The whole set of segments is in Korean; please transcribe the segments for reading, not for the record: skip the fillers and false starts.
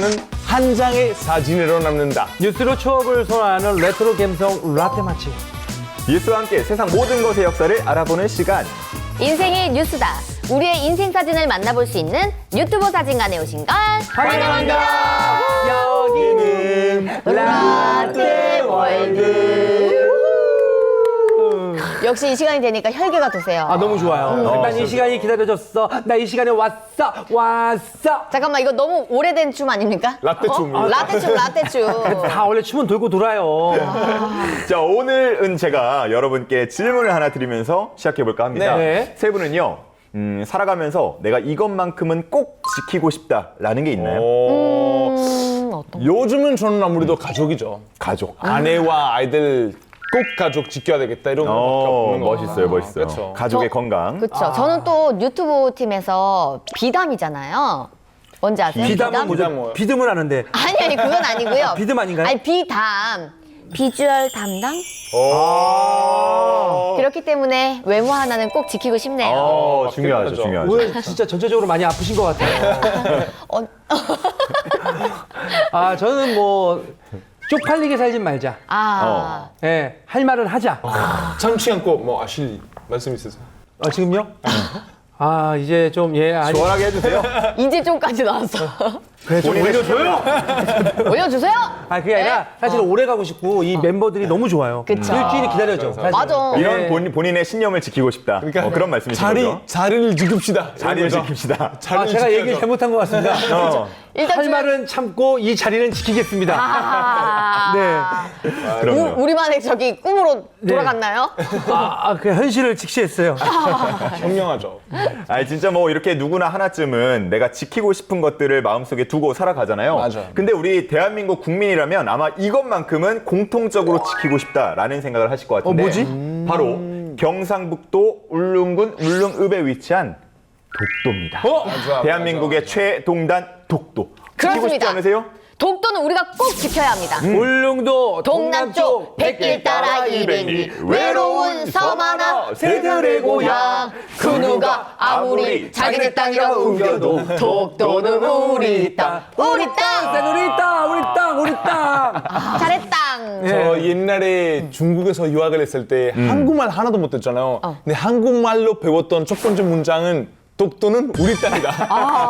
시간은 한 장의 사진으로 남는다. 뉴스로 추억을 소환하는 레트로 감성 라떼 맛집. 뉴스와 함께 세상 모든 것의 역사를 알아보는 시간. 인생이 뉴스다. 우리의 인생 사진을 만나볼 수 있는 유튜브 사진관에 오신 걸 환영합니다. 여기는 라떼 월드. 역시 이 시간이 되니까 혈기가 도세요. 아, 너무 좋아요. 난 이 시간이 기다려졌어. 나 이 시간에 왔어. 잠깐만, 이거 너무 오래된 춤 아닙니까? 라떼춤이요. 라떼춤. 다 원래 춤은 돌고 돌아요. 자, 오늘은 제가 여러분께 질문을 하나 드리면서 시작해볼까 합니다. 네. 세 분은요, 살아가면서 내가 이것만큼은 꼭 지키고 싶다라는 게 있나요? 어떤 요즘은 저는 아무래도 가족이죠. 가족. 아내와 아이들 꼭 가족 지켜야 되겠다 이런 거밖에 없는 거. 멋있어요, 멋있어요. 그쵸. 가족의 건강. 그렇죠. 저는 또 유튜브 팀에서 비담이잖아요. 뭔지 아세요? 비담은 비담 뭐죠? 뭐예요? 비듬은 아는데. 아니, 그건 아니고요. 비담 아닌가요? 아니, 비담. 비주얼 담당? 그렇기 때문에 외모 하나는 꼭 지키고 싶네요. 중요하죠, 맞죠. 중요하죠. 오늘 진짜 전체적으로 많이 아프신 것 같아요. 어, 아, 저는 뭐 쪽팔리게 살진 말자. 예, 할 말은 하자. 참치 않고 뭐 아실 말씀 있으세요? 지금요? 아, 이제 좀, 아니. 시원하게 해주세요. 이제 좀까지 나왔어. 그래, 좀 올려줘요. 올려주세요. 아, 그게 아니라 사실 오래 가고 싶고 이 멤버들이 너무 좋아요. 그쵸. 일주일이 기다려져. 사실. 맞아. 이런 본인의 신념을 지키고 싶다. 그러니까 그런 말씀이신 거죠? 자리를 지킵시다. 자리를 이런 거죠. 지킵시다. 아, 자리를 제가 지켜야죠. 얘기를 잘못한 것 같습니다. 일단 할 말은 참고 이 자리는 지키겠습니다. 네. 그럼요. 우리만의 저기 꿈으로 돌아갔나요? 그 현실을 직시했어요. 현명하죠. 아니 진짜 뭐 이렇게 누구나 하나쯤은 내가 지키고 싶은 것들을 마음속에 두고 살아가잖아요. 맞아요. 근데 우리 대한민국 국민이라면 아마 이것만큼은 공통적으로 지키고 싶다라는 생각을 하실 것 같은데. 뭐지? 바로 경상북도 울릉군 울릉읍에 위치한 독도입니다. 맞아, 대한민국의 최동단 독도. 지키고 싶지 그렇습니다. 않으세요? 독도는 우리가 꼭 지켜야 합니다. 울릉도 동남쪽 백길 따라 200리 외로운 섬 하나 새들의 고향 그 누가 아무리 자기네 땅이라 우겨도 독도는 우리 땅 우리 땅 우리 땅, 우리 땅, 우리 땅. 잘했땅. 저 옛날에 중국에서 유학을 했을 때 한국말 하나도 못했잖아요. 근데 한국말로 배웠던 첫 번째 문장은 독도는 우리 땅이다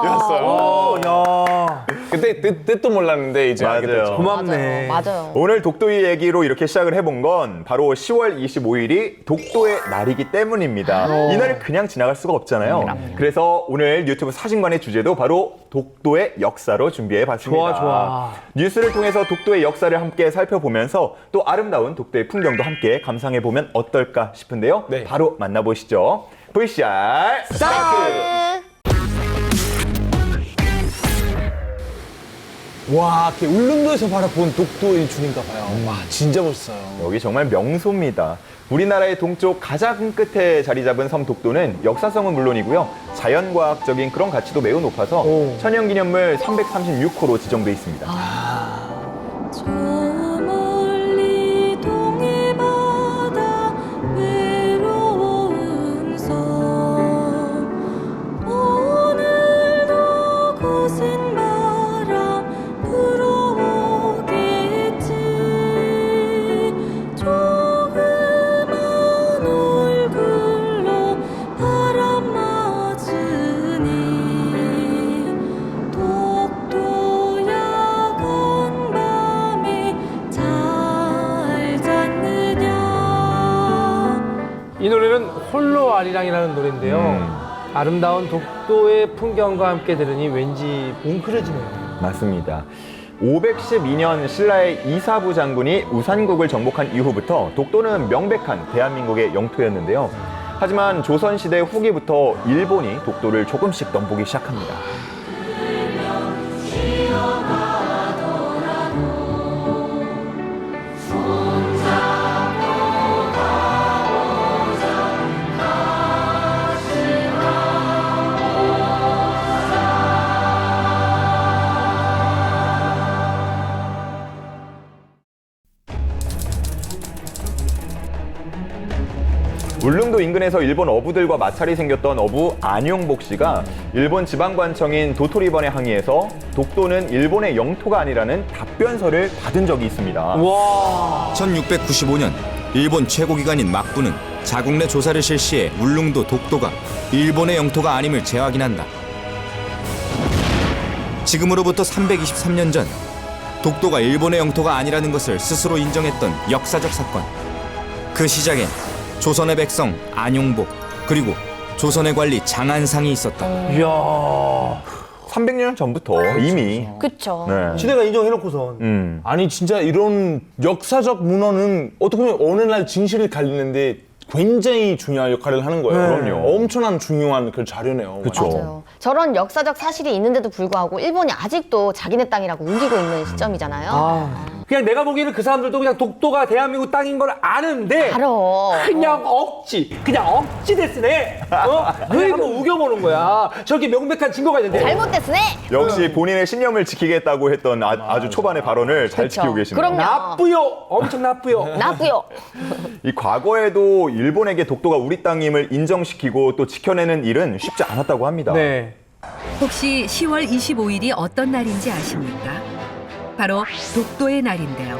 였어요. 야, 그때 뜻도 몰랐는데 이제 알게 맞아요. 됐죠. 고맙네. 맞아요. 오늘 독도의 얘기로 이렇게 시작을 해본 건 바로 10월 25일이 독도의 날이기 때문입니다. 이날을 그냥 지나갈 수가 없잖아요. 그래서 오늘 유튜브 사진관의 주제도 바로 독도의 역사로 준비해 봤습니다. 좋아. 뉴스를 통해서 독도의 역사를 함께 살펴보면서 또 아름다운 독도의 풍경도 함께 감상해 보면 어떨까 싶은데요. 네. 바로 만나보시죠. VCR 스타트! 와, 이렇게 울릉도에서 바라본 독도의 일출인가 봐요. 와, 진짜 멋있어요. 여기 정말 명소입니다. 우리나라의 동쪽 가장 끝에 자리 잡은 섬 독도는 역사성은 물론이고요. 자연과학적인 그런 가치도 매우 높아서 천연기념물 336호로 지정돼 있습니다. 저 멀리 동해 바다 외로운 섬 오늘도 거센 바람 불어오겠지 조그만 얼굴로 바람 맞으니 독도야 건밤에 잘 잤느냐 이 노래는 홀로 아리랑이라는 노래인데요. 아름다운 독도의 풍경과 함께 들으니 왠지 뭉클해지네요. 맞습니다. 512년 신라의 이사부 장군이 우산국을 정복한 이후부터 독도는 명백한 대한민국의 영토였는데요. 하지만 조선시대 후기부터 일본이 독도를 조금씩 넘보기 시작합니다. 울릉도 인근에서 일본 어부들과 마찰이 생겼던 어부 안용복 씨가 일본 지방관청인 도토리번에 항의해서 독도는 일본의 영토가 아니라는 답변서를 받은 적이 있습니다. 와. 1695년 일본 최고기관인 막부는 자국 내 조사를 실시해 울릉도 독도가 일본의 영토가 아님을 재확인한다. 지금으로부터 323년 전 독도가 일본의 영토가 아니라는 것을 스스로 인정했던 역사적 사건. 그 시작엔 조선의 백성 안용복 그리고 조선의 관리 장안상이 있었다. 이야. 300년 전부터 이미 그쵸. 네. 시대가 인정해놓고선. 아니 진짜 이런 역사적 문헌은 어떻게 보면 어느 날 진실을 가리는데 굉장히 중요한 역할을 하는 거예요. 네. 그럼요. 엄청난 중요한 그 자료네요. 그쵸. 맞아요. 저런 역사적 사실이 있는데도 불구하고 일본이 아직도 자기네 땅이라고 우기고 있는 시점이잖아요. 그냥 내가 보기에는 그 사람들도 그냥 독도가 대한민국 땅인 걸 아는데 알아. 그냥 그냥 억지 됐으네. 왜 한번 우겨보는 거야. 저렇게 명백한 증거가 있는데. 잘못됐으네. 역시 본인의 신념을 지키겠다고 했던 아주 초반의 발언을 잘 그쵸. 지키고 계시네요. 그럼요. 나쁘요. 엄청 나쁘요. 나쁘요. 이 과거에도 일본에게 독도가 우리 땅임을 인정시키고 또 지켜내는 일은 쉽지 않았다고 합니다. 네. 혹시 10월 25일이 어떤 날인지 아십니까? 바로 독도의 날인데요.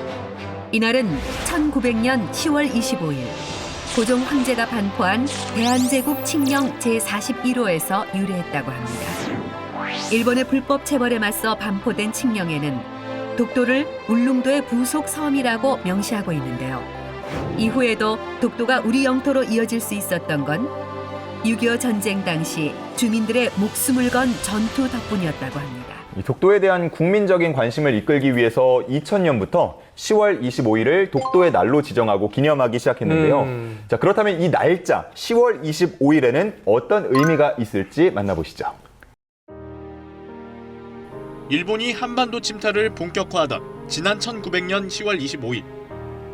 이날은 1900년 10월 25일 고종 황제가 반포한 대한제국 칙령 제41호에서 유래했다고 합니다. 일본의 불법 체벌에 맞서 반포된 칙령에는 독도를 울릉도의 부속 섬이라고 명시하고 있는데요. 이후에도 독도가 우리 영토로 이어질 수 있었던 건 6.25 전쟁 당시 주민들의 목숨을 건 전투 덕분이었다고 합니다. 이 독도에 대한 국민적인 관심을 이끌기 위해서 2000년부터 10월 25일을 독도의 날로 지정하고 기념하기 시작했는데요. 자, 그렇다면 이 날짜 10월 25일에는 어떤 의미가 있을지 만나보시죠. 일본이 한반도 침탈을 본격화하던 지난 1900년 10월 25일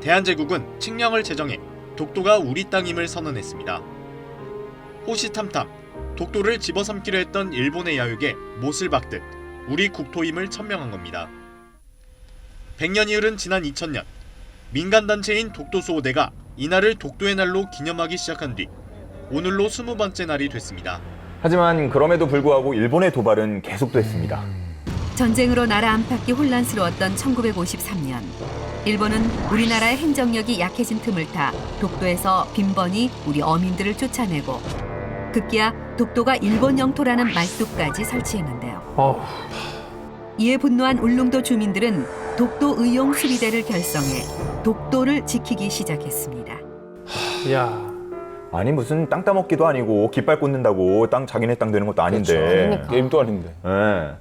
대한제국은 칙령을 제정해 독도가 우리 땅임을 선언했습니다. 호시탐탐 독도를 집어삼키려 했던 일본의 야욕에 못을 박듯 우리 국토임을 천명한 겁니다. 100년이 흐른 지난 2000년 민간단체인 독도수호대가 이날을 독도의 날로 기념하기 시작한 뒤 오늘로 20번째 날이 됐습니다. 하지만 그럼에도 불구하고 일본의 도발은 계속됐습니다. 전쟁으로 나라 안팎이 혼란스러웠던 1953년 일본은 우리나라의 행정력이 약해진 틈을 타 독도에서 빈번히 우리 어민들을 쫓아내고 급기야 독도가 일본 영토라는 말뚝까지 설치했는데요. 이에 분노한 울릉도 주민들은 독도 의용 수비대를 결성해 독도를 지키기 시작했습니다. 야. 아니 무슨 땅 따먹기도 아니고 깃발 꽂는다고 땅 자기네 땅 되는 것도 아닌데. 그러니까. 게임도 아닌데. 네.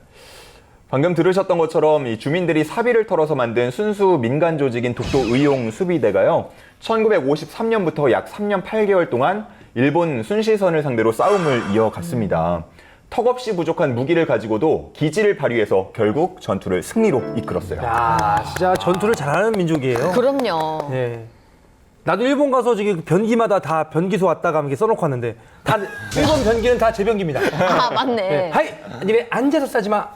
방금 들으셨던 것처럼 이 주민들이 사비를 털어서 만든 순수 민간 조직인 독도 의용 수비대가요. 1953년부터 약 3년 8개월 동안 일본 순시선을 상대로 싸움을 이어갔습니다. 턱없이 부족한 무기를 가지고도 기지를 발휘해서 결국 전투를 승리로 이끌었어요. 야, 진짜 전투를 잘하는 민족이에요. 그럼요. 네. 나도 일본 가서 저기 변기마다 다 변기소 왔다가 이렇게 써놓고 왔는데 다 일본 변기는 다 제 변기입니다. 아, 맞네. 네. 하이, 니네 앉아서 싸지 마.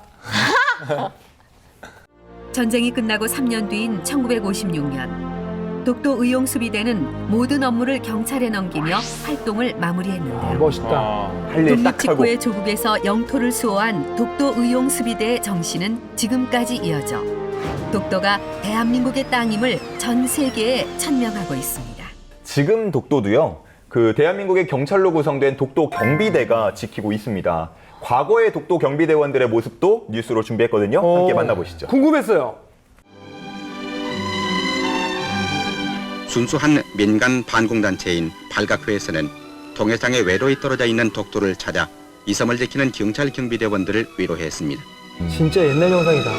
전쟁이 끝나고 3년 뒤인 1956년 독도 의용 수비대는 모든 업무를 경찰에 넘기며 활동을 마무리했는데요. 멋있다. 할 일 딱 독립 하고. 직후의 조국에서 영토를 수호한 독도 의용 수비대의 정신은 지금까지 이어져 독도가 대한민국의 땅임을 전 세계에 천명하고 있습니다. 지금 독도도요. 그 대한민국의 경찰로 구성된 독도 경비대가 지키고 있습니다. 과거의 독도 경비대원들의 모습도 뉴스로 준비했거든요. 함께 만나보시죠. 궁금했어요. 순수한 민간 반공단체인 발각회에서는 동해상에 외로이 떨어져 있는 독도를 찾아 이 섬을 지키는 경찰 경비대원들을 위로했습니다. 진짜 옛날 영상이다.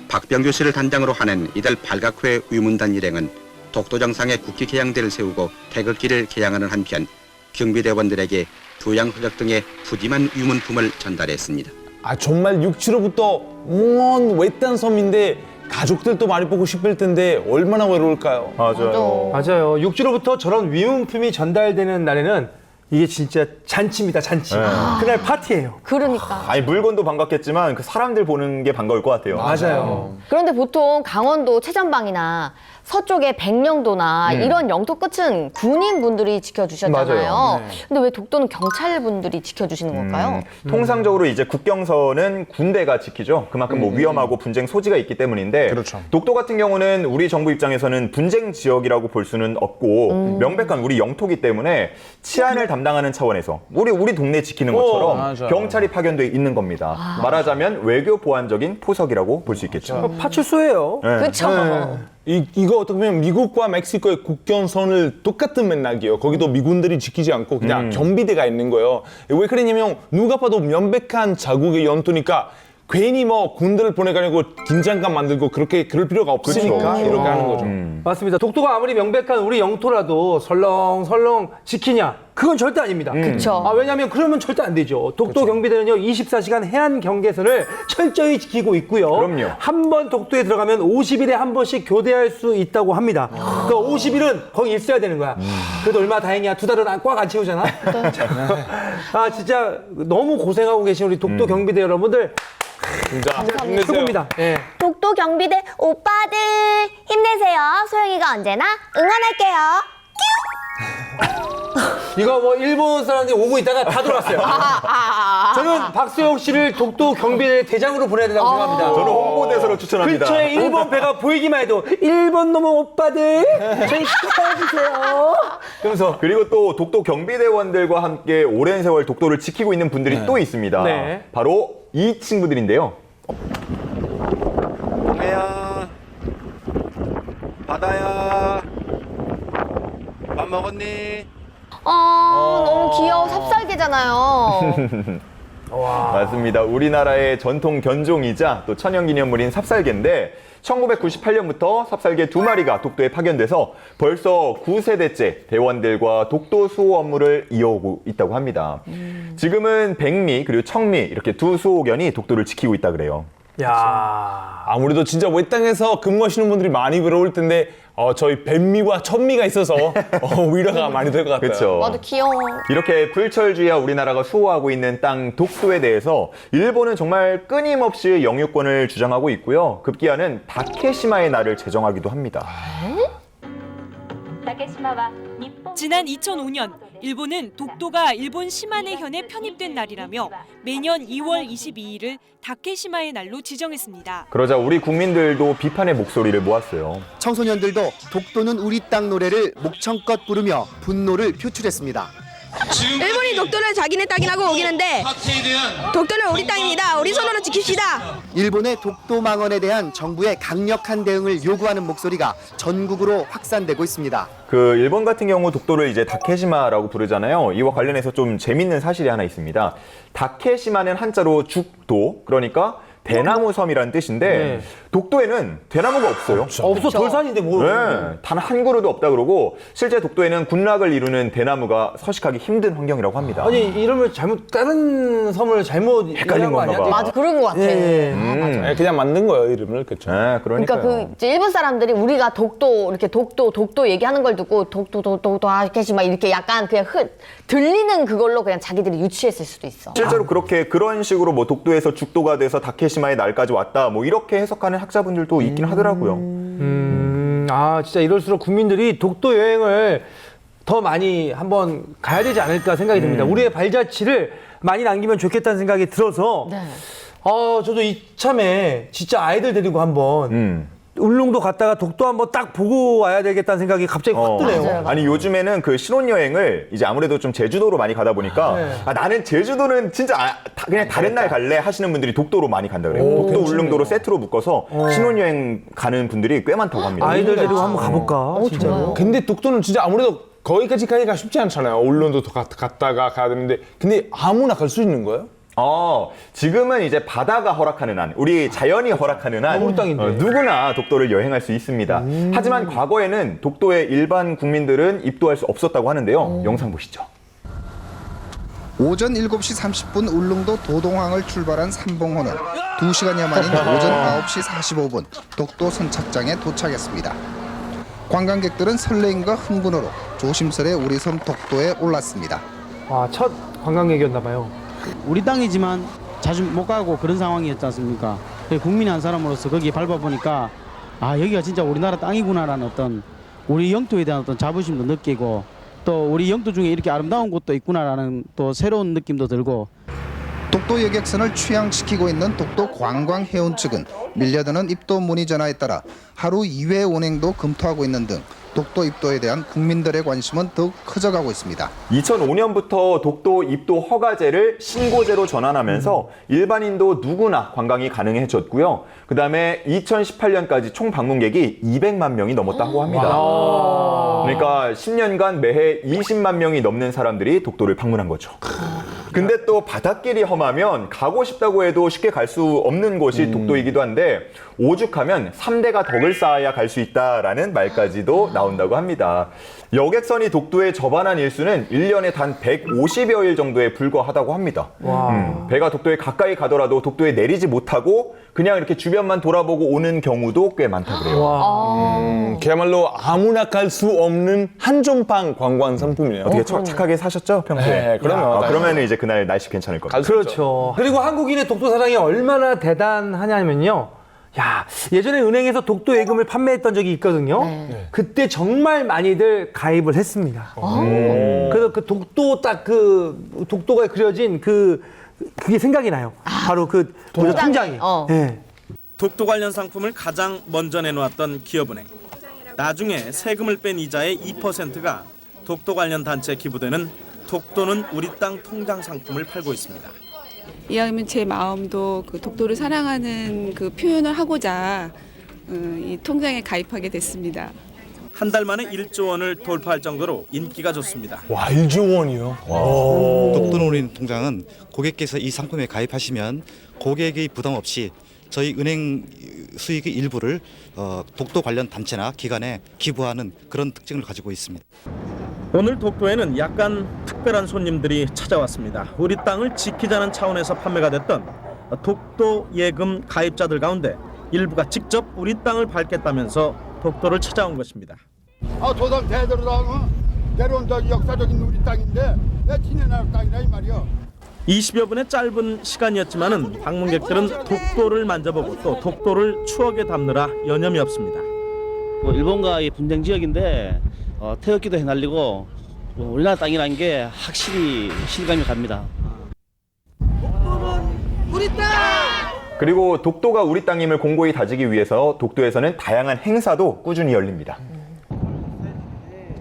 박병규 씨를 단장으로 하는 이들 발각회 위문단 일행은 독도 정상에 국기 개양대를 세우고 태극기를 개양하는 한편 경비대원들에게 부양 흑역 등의 푸짐한 위문품을 전달했습니다. 아 정말 육지로부터 먼 외딴 섬인데 가족들도 많이 보고 싶을 텐데 얼마나 외로울까요? 맞아요. 맞아요. 육지로부터 저런 위문품이 전달되는 날에는 이게 진짜 잔치입니다, 잔치. 그날 파티예요. 그러니까. 아니 물건도 반갑겠지만 그 사람들 보는 게 반가울 것 같아요. 맞아요. 그런데 보통 강원도 최전방이나 서쪽의 백령도나 이런 영토 끝은 군인분들이 지켜주셨잖아요. 맞아요. 근데 왜 독도는 경찰분들이 지켜주시는 걸까요? 통상적으로 이제 국경선은 군대가 지키죠. 그만큼 뭐 위험하고 분쟁 소지가 있기 때문인데 그렇죠. 독도 같은 경우는 우리 정부 입장에서는 분쟁 지역이라고 볼 수는 없고 명백한 우리 영토기 때문에 치안을 담당하는 차원에서 우리 동네 지키는 것처럼 맞아요. 경찰이 파견돼 있는 겁니다. 말하자면 외교 보안적인 포석이라고 볼 수 있겠죠. 파출소예요. 네. 그렇죠. 이거 어떻게 보면 미국과 멕시코의 국경선을 똑같은 맥락이에요. 거기도 미군들이 지키지 않고 그냥 경비대가 있는 거예요. 왜 그러냐면 누가 봐도 명백한 자국의 영토니까 괜히 뭐 군대를 보내가지고 긴장감 만들고 그렇게 그럴 필요가 없으니까 그렇죠. 이렇게 하는 거죠. 맞습니다. 독도가 아무리 명백한 우리 영토라도 설렁설렁 지키냐? 그건 절대 아닙니다. 그쵸. 왜냐하면 그러면 절대 안 되죠. 독도 경비대는요 24시간 해안 경계선을 철저히 지키고 있고요. 그럼요. 한 번 독도에 들어가면 50일에 한 번씩 교대할 수 있다고 합니다. 그러니까 50일은 거기 있어야 되는 거야. 그래도 얼마나 다행이야. 2달은 꽉 안 채우잖아. 아 진짜 너무 고생하고 계신 우리 독도 경비대 여러분들 진짜 최고입니다. 예. 독도 경비대 오빠들 힘내세요. 소영이가 언제나 응원할게요. 이거 뭐 일본 사람들이 오고 있다가 다 들어왔어요. 저는 박수영 씨를 독도 경비대 대장으로 보내야 된다고 생각합니다. 저는 홍보대사로 추천합니다. 근처에 일본 배가 보이기만 해도 일본 놈의 오빠들 저희 축하해주세요. 그러면서 그리고 또 독도 경비대원들과 함께 오랜 세월 독도를 지키고 있는 분들이 또 있습니다. 네. 바로 이 친구들인데요. 동해야, 바다야, 밥 먹었니? 너무 귀여워. 삽살개잖아요. 맞습니다. 우리나라의 전통 견종이자 또 천연기념물인 삽살개인데 1998년부터 삽살개 2마리가 독도에 파견돼서 벌써 9세대째 대원들과 독도 수호 업무를 이어오고 있다고 합니다. 지금은 백미 그리고 청미 이렇게 두 수호견이 독도를 지키고 있다 그래요. 야 아무래도 진짜 외땅에서 근무하시는 분들이 많이 부러울 텐데 저희 뱀미와 천미가 있어서 위로가 많이 될 것 같아요. 그렇죠. 와도 귀여워. 이렇게 불철주야 우리나라가 수호하고 있는 땅 독도에 대해서 일본은 정말 끊임없이 영유권을 주장하고 있고요. 급기야는 다케시마의 날을 제정하기도 합니다. 지난 2005년 일본은 독도가 일본 시마네현에 편입된 날이라며 매년 2월 22일을 다케시마의 날로 지정했습니다. 그러자 우리 국민들도 비판의 목소리를 모았어요. 청소년들도 독도는 우리 땅 노래를 목청껏 부르며 분노를 표출했습니다. 일본이 독도를 자기네 땅이라고 우기는데 독도는 우리 땅입니다. 우리 손으로 지킵시다. 일본의 독도 망언에 대한 정부의 강력한 대응을 요구하는 목소리가 전국으로 확산되고 있습니다. 그 일본 같은 경우 독도를 이제 다케시마라고 부르잖아요. 이와 관련해서 좀 재밌는 사실이 하나 있습니다. 다케시마는 한자로 죽도, 그러니까 대나무 섬이라는 뜻인데 독도에는 대나무가 없어요. 없어 돌산인데 뭐. 네, 단 한 그루도 없다 그러고 실제 독도에는 군락을 이루는 대나무가 서식하기 힘든 환경이라고 합니다. 아니 이름을 다른 섬을 잘못 헷갈린 거 건가 아니야? 봐. 맞아, 그런 것 같아. 네, 그냥 만든 거예요 이름을. 그렇죠. 네, 그러니까 그러니까요. 그 이제 일본 사람들이 우리가 독도 이렇게 독도 얘기하는 걸 듣고 독도 다케시마 이렇게 약간 그냥 들리는 그걸로 그냥 자기들이 유치했을 수도 있어. 실제로 그런 식으로 뭐 독도에서 죽도가 돼서 다케시마의 날까지 왔다 뭐 이렇게 해석하는 학자분들도 있긴 하더라고요. 아 진짜 이럴수록 국민들이 독도 여행을 더 많이 한번 가야 되지 않을까 생각이 듭니다. 우리의 발자취를 많이 남기면 좋겠다는 생각이 들어서 저도 이참에 진짜 아이들 데리고 한번 울릉도 갔다가 독도 한번 딱 보고 와야 되겠다는 생각이 갑자기 확 드네요. 맞아요. 아니 요즘에는 그 신혼여행을 이제 아무래도 좀 제주도로 많이 가다 보니까 나는 제주도는 진짜 그냥 다른 날 갈래 하시는 분들이 독도로 많이 간다 그래요. 독도 울릉도로 세트로 묶어서 신혼여행 가는 분들이 꽤 많다고 합니다. 아이들 데리고 한번 가볼까? 진짜로. 근데 독도는 진짜 아무래도 거기까지 가기가 쉽지 않잖아요. 울릉도 갔다가 가야 되는데 근데 아무나 갈 수 있는 거예요? 지금은 이제 바다가 허락하는 한, 우리 자연이 허락하는 한 누구나 독도를 여행할 수 있습니다. 하지만 과거에는 독도의 일반 국민들은 입도할 수 없었다고 하는데요. 영상 보시죠. 오전 7시 30분 울릉도 도동항을 출발한 삼봉호는 2시간여 만인 오전 9시 45분 독도 선착장에 도착했습니다. 관광객들은 설레임과 흥분으로 조심스레 우리 섬 독도에 올랐습니다. 첫 관광객이었나 봐요. 우리 땅이지만 자주 못 가고 그런 상황이었지 않습니까? 국민 한 사람으로서 거기에 밟아보니까 아, 여기가 진짜 우리나라 땅이구나라는 어떤 우리 영토에 대한 어떤 자부심도 느끼고 또 우리 영토 중에 이렇게 아름다운 곳도 있구나라는 또 새로운 느낌도 들고. 독도 여객선을 취항시키고 있는 독도 관광해운 측은 밀려드는 입도 문의 전화에 따라 하루 2회 운행도 검토하고 있는 등 독도 입도에 대한 국민들의 관심은 더욱 커져가고 있습니다. 2005년부터 독도 입도 허가제를 신고제로 전환하면서 일반인도 누구나 관광이 가능해졌고요. 그다음에 2018년까지 총 방문객이 200만 명이 넘었다고 합니다. 그러니까 10년간 매해 20만 명이 넘는 사람들이 독도를 방문한 거죠. 근데 또 바닷길이 험하면 가고 싶다고 해도 쉽게 갈 수 없는 곳이 독도이기도 한데 오죽하면 3대가 덕을 쌓아야 갈 수 있다라는 말까지도 나온다고 합니다. 여객선이 독도에 접안한 일수는 1년에 단 150여 일 정도에 불과하다고 합니다. 배가 독도에 가까이 가더라도 독도에 내리지 못하고 그냥 이렇게 주변만 돌아보고 오는 경우도 꽤 많다고 그래요. 그야말로 아무나 갈 수 없는 한정판 관광 상품이네요. 어떻게 착하게 사셨죠, 평소에? 네, 그러면 그러면 이제 그날 날씨 괜찮을 겁니다. 그렇죠. 그리고 한국인의 독도 사랑이 얼마나 대단하냐면요. 야, 예전에 은행에서 독도 예금을 판매했던 적이 있거든요. 그때 정말 많이들 가입을 했습니다. 그래서 그 독도 독도가 그려진 그게 생각이 나요. 바로 그 통장이. 네. 독도 관련 상품을 가장 먼저 내놓았던 기업은행. 나중에 세금을 뺀 이자의 2%가 독도 관련 단체에 기부되는 독도는 우리 땅 통장 상품을 팔고 있습니다. 이왕이면 제 마음도 그 독도를 사랑하는 그 표현을 하고자 이 통장에 가입하게 됐습니다. 한 달 만에 1조 원을 돌파할 정도로 인기가 좋습니다. 와, 1조 원이요? 독도는 우리 통장은 고객께서 이 상품에 가입하시면 고객의 부담 없이 저희 은행 수익의 일부를 독도 관련 단체나 기관에 기부하는 그런 특징을 가지고 있습니다. 오늘 독도에는 약간 특별한 손님들이 찾아왔습니다. 우리 땅을 지키자는 차원에서 판매가 됐던 독도 예금 가입자들 가운데 일부가 직접 우리 땅을 밟겠다면서 독도를 찾아온 것입니다. 조상 대대로 내려온 역사적인 우리 땅인데 내 지내나라 땅이라 이 말이야. 20여 분의 짧은 시간이었지만은 방문객들은 독도를 만져보고 또 독도를 추억에 담느라 여념이 없습니다. 일본과의 분쟁 지역인데 태극기도 휘날리고 우리나라 땅이라는 게 확실히 실감이 갑니다. 우리 땅! 그리고 독도가 우리 땅임을 공고히 다지기 위해서 독도에서는 다양한 행사도 꾸준히 열립니다.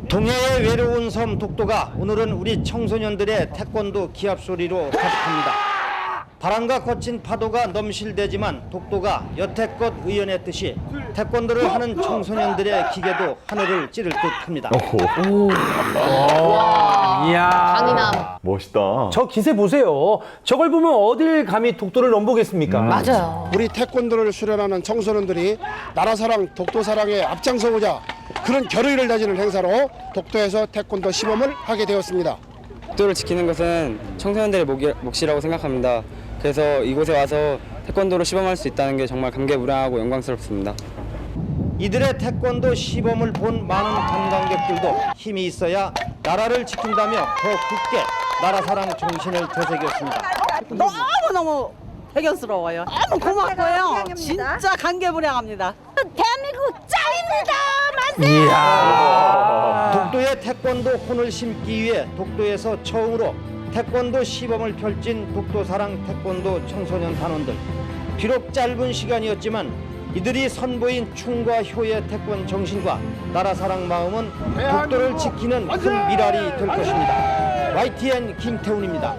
동해의 외로운 섬 독도가 오늘은 우리 청소년들의 태권도 기합 소리로 가득합니다. 바람과 거친 파도가 넘실대지만 독도가 여태껏 의연했듯이 태권도를 하는 청소년들의 기계도 하늘을 찌를 듯합니다. 이야, 강인함. 멋있다. 저 기세 보세요. 저걸 보면 어딜 감히 독도를 넘보겠습니까? 맞아요. 우리 태권도를 수련하는 청소년들이 나라 사랑, 독도 사랑에 앞장서고자 그런 결의를 다지는 행사로 독도에서 태권도 시범을 하게 되었습니다. 독도를 지키는 것은 청소년들의 몫이라고 생각합니다. 그래서 이곳에 와서 태권도를 시범할 수 있다는 게 정말 감개무량하고 영광스럽습니다. 이들의 태권도 시범을 본 많은 관광객들도 힘이 있어야 나라를 지킨다며 더 굳게 나라 사랑 정신을 되새겼습니다. 너무너무 배경스러워요. 너무 고맙고요. 진짜 감개무량합니다. 대한민국 짱입니다. 이야. 독도의 태권도 혼을 심기 위해 독도에서 처음으로 태권도 시범을 펼친 독도사랑 태권도 청소년 단원들. 비록 짧은 시간이었지만 이들이 선보인 충과 효의 태권 정신과 나라 사랑 마음은 독도를 지키는 큰 미랄이 될 것입니다. YTN 김태훈입니다.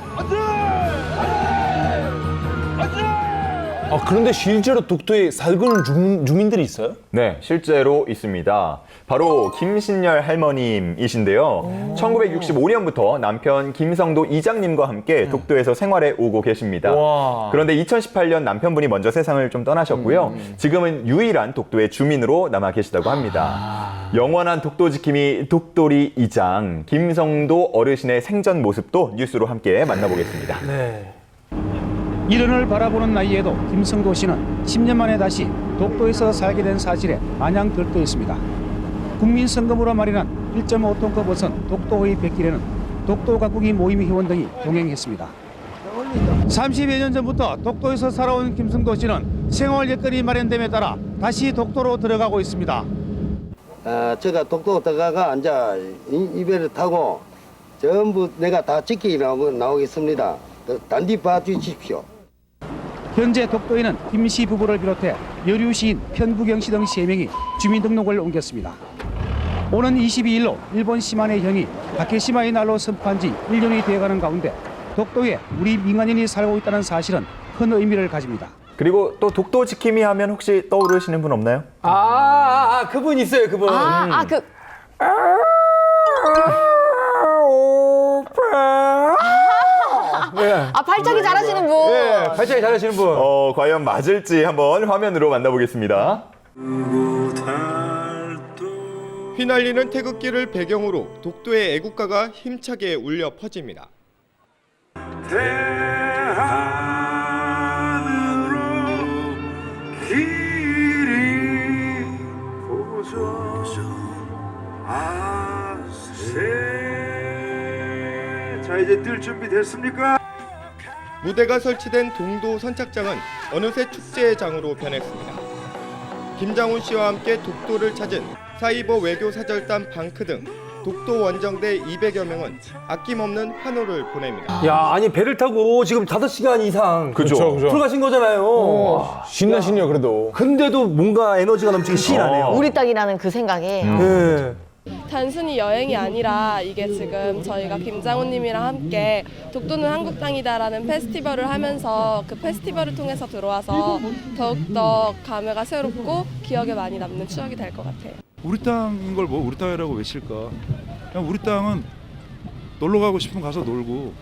그런데 실제로 독도에 살고 주민들이 있어요? 네, 실제로 있습니다. 바로 김신열 할머님이신데요. 1965년부터 남편 김성도 이장님과 함께 독도에서 생활해 오고 계십니다. 그런데 2018년 남편분이 먼저 세상을 좀 떠나셨고요. 지금은 유일한 독도의 주민으로 남아 계시다고 합니다. 영원한 독도 지킴이 독도리 이장 김성도 어르신의 생전 모습도 뉴스로 함께 만나보겠습니다. 네. 이른을 바라보는 나이에도 김성도 씨는 10년 만에 다시 독도에서 살게 된 사실에 마냥 들떠 있습니다. 국민성금으로 마련한 1.5톤급 어선 독도의 백길에는 독도 가꾸기 모임 회원 등이 동행했습니다. 30여 년 전부터 독도에서 살아온 김성도 씨는 생활 여건이 마련됨에 따라 다시 독도로 들어가고 있습니다. 제가 독도 들어가가 이제 이배를 타고 전부 내가 다 지키기 나오겠습니다. 단디 봐주십시오. 현재 독도에는 김씨 부부를 비롯해 여류 시인 편부경 씨 등 3명이 주민등록을 옮겼습니다. 오는 22일로 일본 시마네 현이 다케시마의 날로 선포한 지 1년이 되어가는 가운데 독도에 우리 민간인이 살고 있다는 사실은 큰 의미를 가집니다. 그리고 또 독도 지킴이 하면 혹시 떠오르시는 분 없나요? 그분 있어요, 그분. 발차기 잘하시는 분. 네, 발차기 잘하시는 분. 과연 맞을지 한번 화면으로 만나보겠습니다. 휘날리는 태극기를 배경으로 독도의 애국가가 힘차게 울려 퍼집니다. 자, 이제 뛸 준비 됐습니까? 무대가 설치된 동도 선착장은 어느새 축제의 장으로 변했습니다. 김장훈 씨와 함께 독도를 찾은 사이버 외교 사절단 방크 등 독도 원정대 200여 명은 아낌없는 환호를 보냅니다. 야, 아니 배를 타고 지금 5시간 이상 그죠. 들어가신 거잖아요. 신나시네요, 그래도. 근데도 뭔가 에너지가 넘치게 신나네요. 우리 땅이라는 그 생각에. 네. 단순히 여행이 아니라 이게 지금 저희가 김장훈님이랑 함께 독도는 한국 땅이다라는 페스티벌을 하면서 그 페스티벌을 통해서 들어와서 더욱더 감회가 새롭고 기억에 많이 남는 추억이 될 것 같아요. 우리 땅인 걸 뭐 우리 땅이라고 외칠까? 그냥 우리 땅은 놀러 가고 싶으면 가서 놀고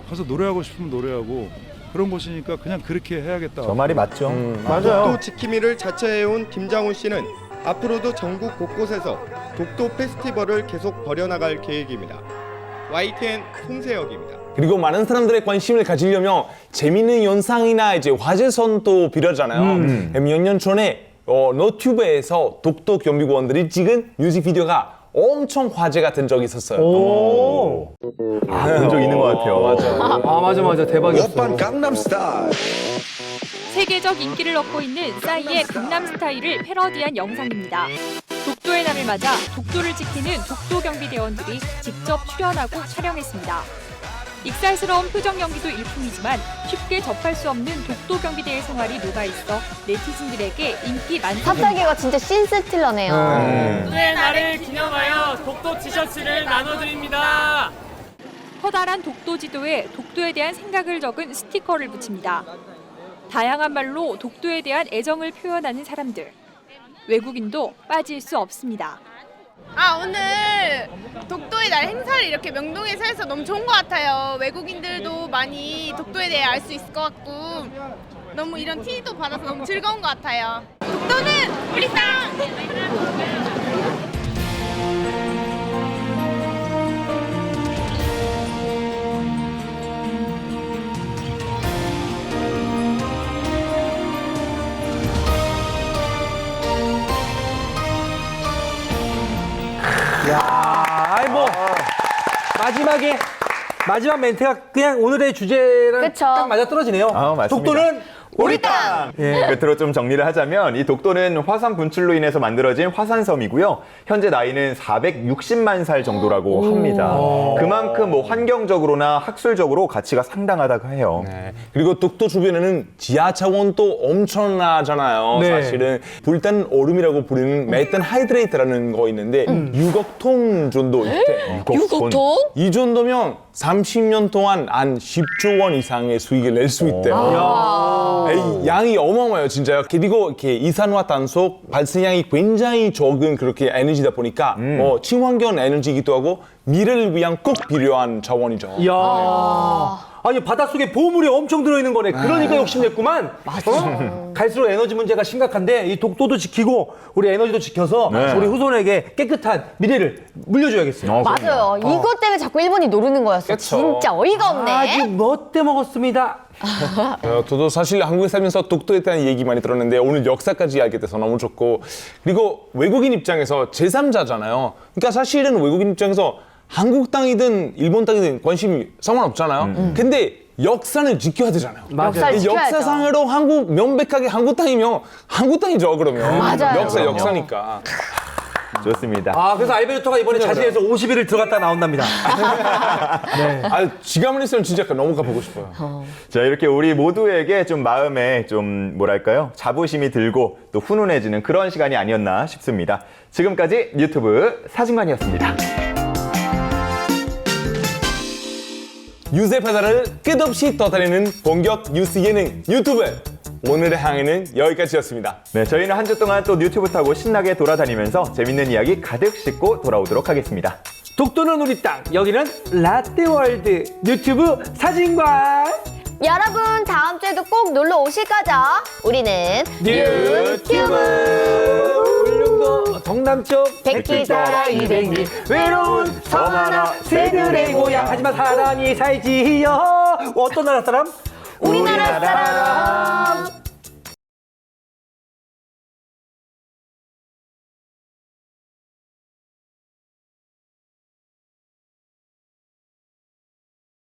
가서 노래하고 싶으면 노래하고 그런 곳이니까 그냥 그렇게 해야겠다. 저 말이 맞죠. 독도 지킴이를 자처해온 김장훈 씨는 앞으로도 전국 곳곳에서 독도 페스티벌을 계속 벌여나갈 계획입니다. YTN 송세혁입니다. 그리고 많은 사람들의 관심을 가지려면 재미있는 영상이나 이제 화제선도 필요하잖아요. 몇 년 전에 너튜브에서 독도 경비원들이 찍은 뮤직비디오가 엄청 화제가 된 적이 있었어요. 본 적 있는 것 같아요. 맞아. 대박이었어. 오빤 강남스타일. 세계적 인기를 얻고 있는 싸이의 강남스타일을 패러디한 영상입니다. 독도의 날을 맞아 독도를 지키는 독도 경비대원들이 직접 출연하고 촬영했습니다. 익살스러운 표정 연기도 일품이지만 쉽게 접할 수 없는 독도 경비대의 생활이 녹아있어 네티즌들에게 인기 만점. 탑달개가 진짜 신스틸러네요. 독도의 날을 기념하여 독도 티셔츠를 나눠드립니다. 커다란 독도 지도에 독도에 대한 생각을 적은 스티커를 붙입니다. 다양한 말로 독도에 대한 애정을 표현하는 사람들. 외국인도 빠질 수 없습니다. 오늘 독도의 날 행사를 이렇게 명동에서 해서 너무 좋은 것 같아요. 외국인들도 많이 독도에 대해 알 수 있을 것 같고 너무 이런 티도 받아서 너무 즐거운 것 같아요. 독도는 우리 땅! 마지막 멘트가 그냥 오늘의 주제랑 딱 맞아 떨어지네요. 맞습니다. 독도는 우리 땅! 끝으로 좀 정리를 하자면 이 독도는 화산 분출로 인해서 만들어진 화산섬이고요. 현재 나이는 460만 살 정도라고 합니다. 그만큼 뭐 환경적으로나 학술적으로 가치가 상당하다고 해요. 그리고 독도 주변에는 지하 차원도 엄청나잖아요. 네. 사실은 불탄 얼음이라고 부르는 메탄 하이드레이트라는 거 있는데 6억 톤 정도 있대. 6억 톤? 이 정도면 30년 동안 한 10조 원 이상의 수익을 낼 수 있대요. 에이, 양이 어마어마해요, 진짜요. 그리고 이렇게 이산화탄소 발생량이 굉장히 적은 그렇게 에너지다 보니까 친환경 에너지이기도 하고 미래를 위한 꼭 필요한 자원이죠. 이야. 아니 바닷속에 보물이 엄청 들어있는 거네. 그러니까 욕심냈구만. 갈수록 에너지 문제가 심각한데 이 독도도 지키고 우리 에너지도 지켜서 우리 후손에게 깨끗한 미래를 물려줘야겠어요. 맞아요. 이것 때문에 자꾸 일본이 노리는 거였어. 진짜 어이가 없네. 아주 멋대 먹었습니다. 저도 사실 한국에 살면서 독도에 대한 얘기 많이 들었는데 오늘 역사까지 알게 돼서 너무 좋고, 그리고 외국인 입장에서 제3자잖아요. 그러니까 사실은 외국인 입장에서 한국 땅이든 일본 땅이든 관심이 상관없잖아요. 근데 역사는 지켜야 되잖아요. 역사를 지켜야죠. 역사상으로 한국 명백하게 한국 땅이면 한국 땅이죠. 그러면 맞아요. 역사니까. 좋습니다. 아, 그래서 알베르토가 이번에 자진해서 50일을 들어갔다 나온답니다. 네. 아, 지갑만 있으면 진짜 너무 가보고 싶어요. 자, 이렇게 우리 모두에게 좀 마음에 좀 뭐랄까요? 자부심이 들고 또 훈훈해지는 그런 시간이 아니었나 싶습니다. 지금까지 유튜브 사진관이었습니다. 뉴스의 바다를 끝없이 떠다니는 본격 뉴스 예능 유튜브. 오늘의 항해는 여기까지였습니다. 네, 저희는 한 주 동안 또 유튜브 타고 신나게 돌아다니면서 재밌는 이야기 가득 싣고 돌아오도록 하겠습니다. 독도는 우리 땅, 여기는 라떼월드 유튜브 사진관. 여러분 다음 주에도 꼭 놀러 오실 거죠? 우리는 유튜브 울릉도 동남쪽 백길 따라 200리 외로운 섬 하나 새들의 고향. 하지만 사람이 살지요. 어떤 나라 사람? 우리나라 사람.